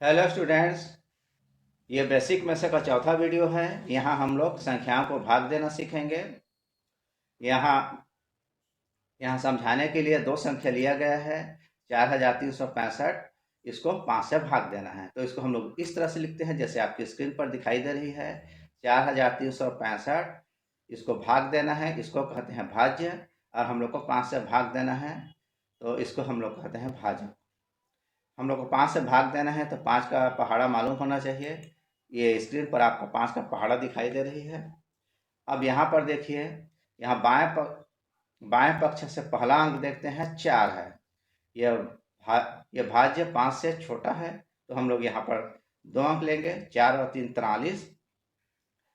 Hello students. ये basic में से का चौथा वीडियो है। यहाँ हम लोग संख्याओं को भाग देना सीखेंगे। यहाँ यहाँ समझाने के लिए दो संख्या लिया गया है, 4365। इसको 5 से भाग देना है, तो इसको हम लोग इस तरह से लिखते हैं जैसे आपकी स्क्रीन पर दिखाई दे रही है। 4365 इसको भाग देना है, इसको कहते हैं भाज्य। और हम लोग को 5 से भाग देना है, तो इसको हम लोग कहते हैं भाजक। हम लोग को 5 से भाग देना है, तो 5 का पहाड़ा मालूम होना चाहिए। ये स्क्रीन पर आपका 5 का पहाड़ा दिखाई दे रही है। अब यहाँ पर देखिए, यहाँ बाएं पक्ष से पहला अंक देखते हैं 4 है। यह यह भाज्य 5 से छोटा है, तो हम लोग यहाँ पर 2 अंक लेंगे। 4 और 3 43।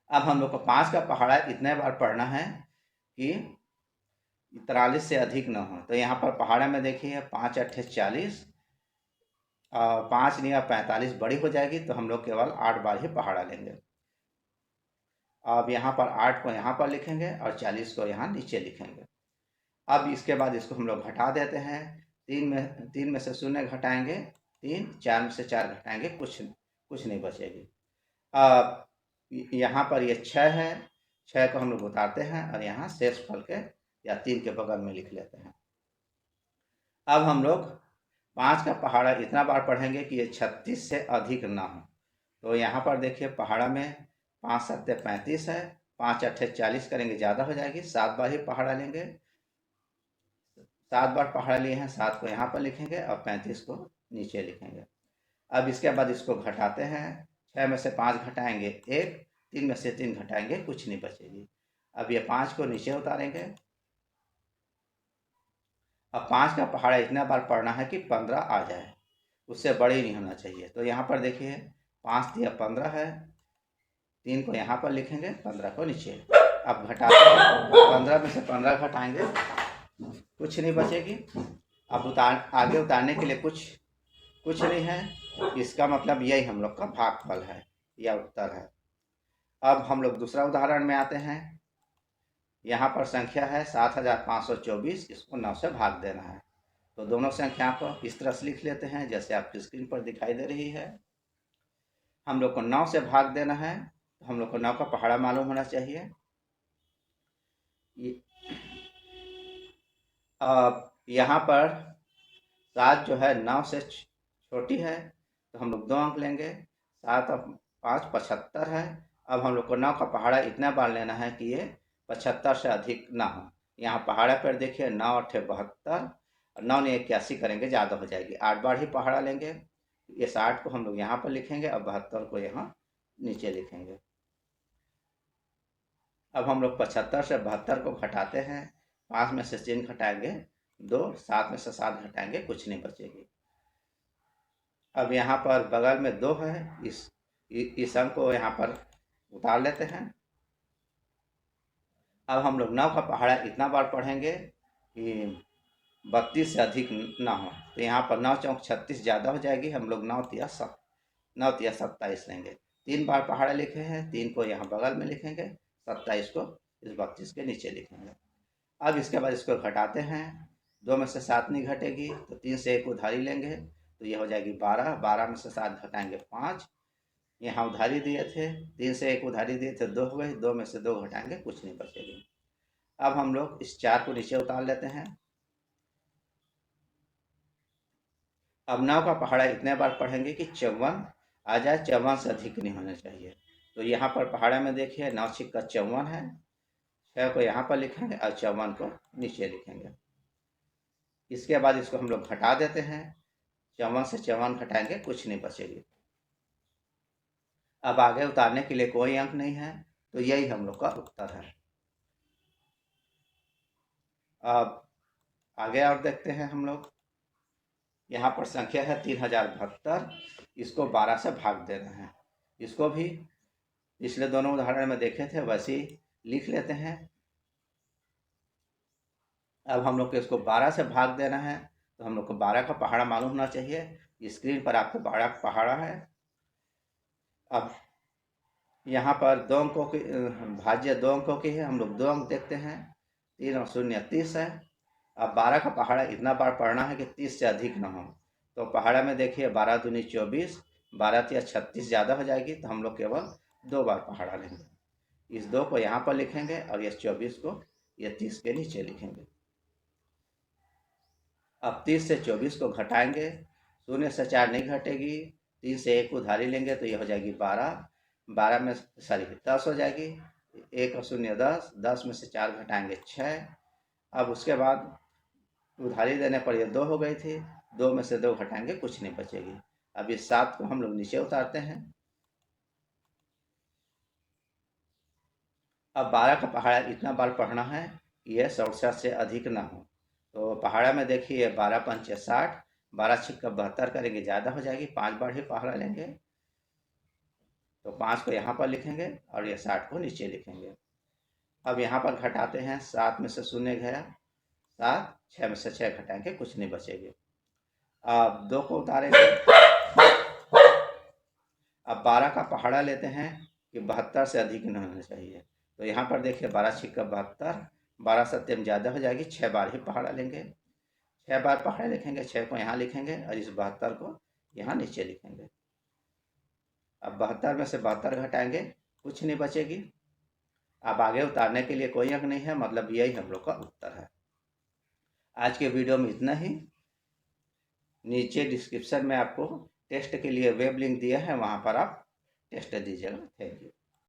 अब हम लोग को 5 का पहाड़ा इतने बार पढ़ना है कि 43 से अधिक न हो। तो यहाँ पर पहाड़ा में देखिए 5 अट्ठे 40, 5 नहीं 45 बड़ी हो जाएगी, तो हम लोग केवल 8 बार ही पहाड़ा लेंगे। अब यहाँ पर 8 को यहाँ पर लिखेंगे और 40 को यहाँ नीचे लिखेंगे। अब इसके बाद इसको हम लोग घटा देते हैं। 3 में से शून्य घटाएंगे 3, 4 में से 4 घटाएंगे कुछ नहीं बचेगी। अब यहाँ पर ये 6 है, 6 को हम लोग उतारते हैं और यहाँ शेष फल के या 3 के बगल में लिख लेते हैं। अब हम लोग 5 का पहाड़ा इतना बार पढ़ेंगे कि ये 36 से अधिक ना हो। तो यहाँ पर देखिए पहाड़ा में 5 सत्ते 35 है, 5 अट्ठे 40 करेंगे ज़्यादा हो जाएगी, 7 बार ही पहाड़ा लेंगे। 7 बार पहाड़ा लिए हैं, 7 को यहाँ पर लिखेंगे और 35 को नीचे लिखेंगे। अब इसके बाद इसको घटाते हैं। 6 में से 5 घटाएंगे 1, 3 में से 3 घटाएंगे कुछ नहीं बचेगी। अब ये 5 को नीचे उतारेंगे। अब 5 का पहाड़ा इतना बार पढ़ना है कि 15 आ जाए, उससे बड़ी नहीं होना चाहिए। तो यहाँ पर देखिए 5 दिया 15 है, 3 को यहाँ पर लिखेंगे, 15 को नीचे। अब घटाते हैं, 15 में से 15 घटाएंगे कुछ नहीं बचेगी। अब आगे उतारने के लिए कुछ नहीं है, इसका मतलब यही हम लोग का भागफल है या उत्तर है। अब हम लोग दूसरा उदाहरण में आते हैं। यहाँ पर संख्या है 7524, इसको 9 से भाग देना है। तो दोनों संख्या को इस तरह से लिख लेते हैं जैसे आपकी स्क्रीन पर दिखाई दे रही है। हम लोग को 9 से भाग देना है, तो हम लोग को 9 का पहाड़ा मालूम होना चाहिए। अब यहाँ पर 7 जो है 9 से छोटी है, तो हम लोग 2 अंक लेंगे। 7 और 5 75 है। अब हम लोग को 9 का पहाड़ा इतना बार लेना है कि ये 75 से अधिक ना हो। यहाँ पहाड़ा पर देखिए 9 अट्ठे 72 और 9 ने 81 करेंगे ज़्यादा हो जाएगी, 8 बार ही पहाड़ा लेंगे। ये 60 को हम लोग यहाँ पर लिखेंगे और 72 को यहाँ नीचे लिखेंगे। अब हम लोग 75 से 72 को घटाते हैं। 5 में से 3 घटाएंगे 2, 7 में से 7 घटाएंगे कुछ नहीं बचेगी। अब यहाँ पर बगल में 2 है, इस अंक को यहाँ पर उतार लेते हैं। अब हम लोग 9 का पहाड़ा इतना बार पढ़ेंगे कि 32 से अधिक ना हो। तो यहाँ पर 9 चौक 36 ज़्यादा हो जाएगी, हम लोग 9 तिया 27 लेंगे। 3 बार पहाड़ा लिखे हैं, 3 को यहाँ बगल में लिखेंगे, 27 को इस 32 के नीचे लिखेंगे। अब इसके बाद इसको घटाते हैं। 2 में से 7 नहीं घटेगी, तो 3 से 1 उधारी लेंगे, तो ये हो जाएगी 12। 12 में से 7 घटाएंगे 5, यहाँ उधारी दिए थे, 3 से 1 उधारी दिए थे 2 हो गए, 2 में से 2 घटाएंगे कुछ नहीं बचेगी। अब हम लोग इस 4 को नीचे उतार लेते हैं। अब 9 का पहाड़ा इतने बार पढ़ेंगे कि 54 आ जाए, 54 से अधिक नहीं होना चाहिए। तो यहाँ पर पहाड़ा में देखिए 9 छिक्का 54 है, 6 को यहाँ पर लिखेंगे और 54 को नीचे लिखेंगे। इसके बाद इसको हम लोग घटा देते हैं। 54 से 54 घटाएंगे कुछ नहीं बचेगी। अब आगे उतारने के लिए कोई अंक नहीं है, तो यही हम लोग का उत्तर है। अब आगे और देखते हैं हम लोग। यहाँ पर संख्या है 3072, इसको 12 से भाग देना है। इसको भी पिछले दोनों उदाहरण में देखे थे वैसे ही लिख लेते हैं। अब हम लोग को इसको 12 से भाग देना है, तो हम लोग को 12 का पहाड़ा मालूम होना चाहिए। स्क्रीन पर आपको 12 का पहाड़ा है। अब यहाँ पर 2 अंकों की भाज्य 2 अंकों की है, हम लोग 2 अंक देखते हैं। 3 और 0 30 है। अब 12 का पहाड़ा इतना बार पढ़ना है कि 30 से अधिक ना हो। तो पहाड़ा में देखिए 12 दूनी 24, 12 या 36 ज़्यादा हो जाएगी तो हम लोग केवल 2 बार पहाड़ा लेंगे। इस 2 को यहाँ पर लिखेंगे और इस 24 को ये 30 के नीचे लिखेंगे। अब 30 से 24 को घटाएंगे, 0 से 4 नहीं घटेगी, 3 से 1 उधारी लेंगे तो ये हो जाएगी 12, 12 में सॉरी 10 हो जाएगी, 1 और 0 10, 10 में से 4 घटाएंगे 6। अब उसके बाद उधारी देने पर ये 2 हो गई थी, 2 में से 2 घटाएंगे कुछ नहीं बचेगी। अब इस 7 को हम लोग नीचे उतारते हैं। अब 12 का पहाड़ा इतना बार पढ़ना है कि यह 67 से अधिक ना हो। तो पहाड़ा में देखिए 12 पंचे 60, 12 छिक्का 72 करेंगे, ज़्यादा हो जाएगी, 5 बार ही पहाड़ा लेंगे। तो 5 को यहाँ पर लिखेंगे और ये 60 को नीचे लिखेंगे। अब यहाँ पर घटाते हैं, 7 में से 0 गया 7, 6 में से 6 घटाएंगे कुछ नहीं बचेगी। अब 2 को उतारेंगे। अब 12 का पहाड़ा लेते हैं कि 72 से अधिक नहीं होना चाहिए। तो यहाँ पर देखिए 12 छिक्का 72, 12 सत्यम ज़्यादा हो जाएगी, 6 बार ही पहाड़ा लेंगे, 6 बार पहाड़ा लिखेंगे, 6 को यहाँ लिखेंगे और इस 72 को यहाँ नीचे लिखेंगे। अब 72 में से 72 घटाएंगे कुछ नहीं बचेगी। अब आगे उतारने के लिए कोई अंक नहीं है, मतलब यही हम लोग का उत्तर है। आज के वीडियो में इतना ही। नीचे डिस्क्रिप्शन में आपको टेस्ट के लिए वेब लिंक दिया है, वहाँ पर आप टेस्ट दीजिएगा। Thank you.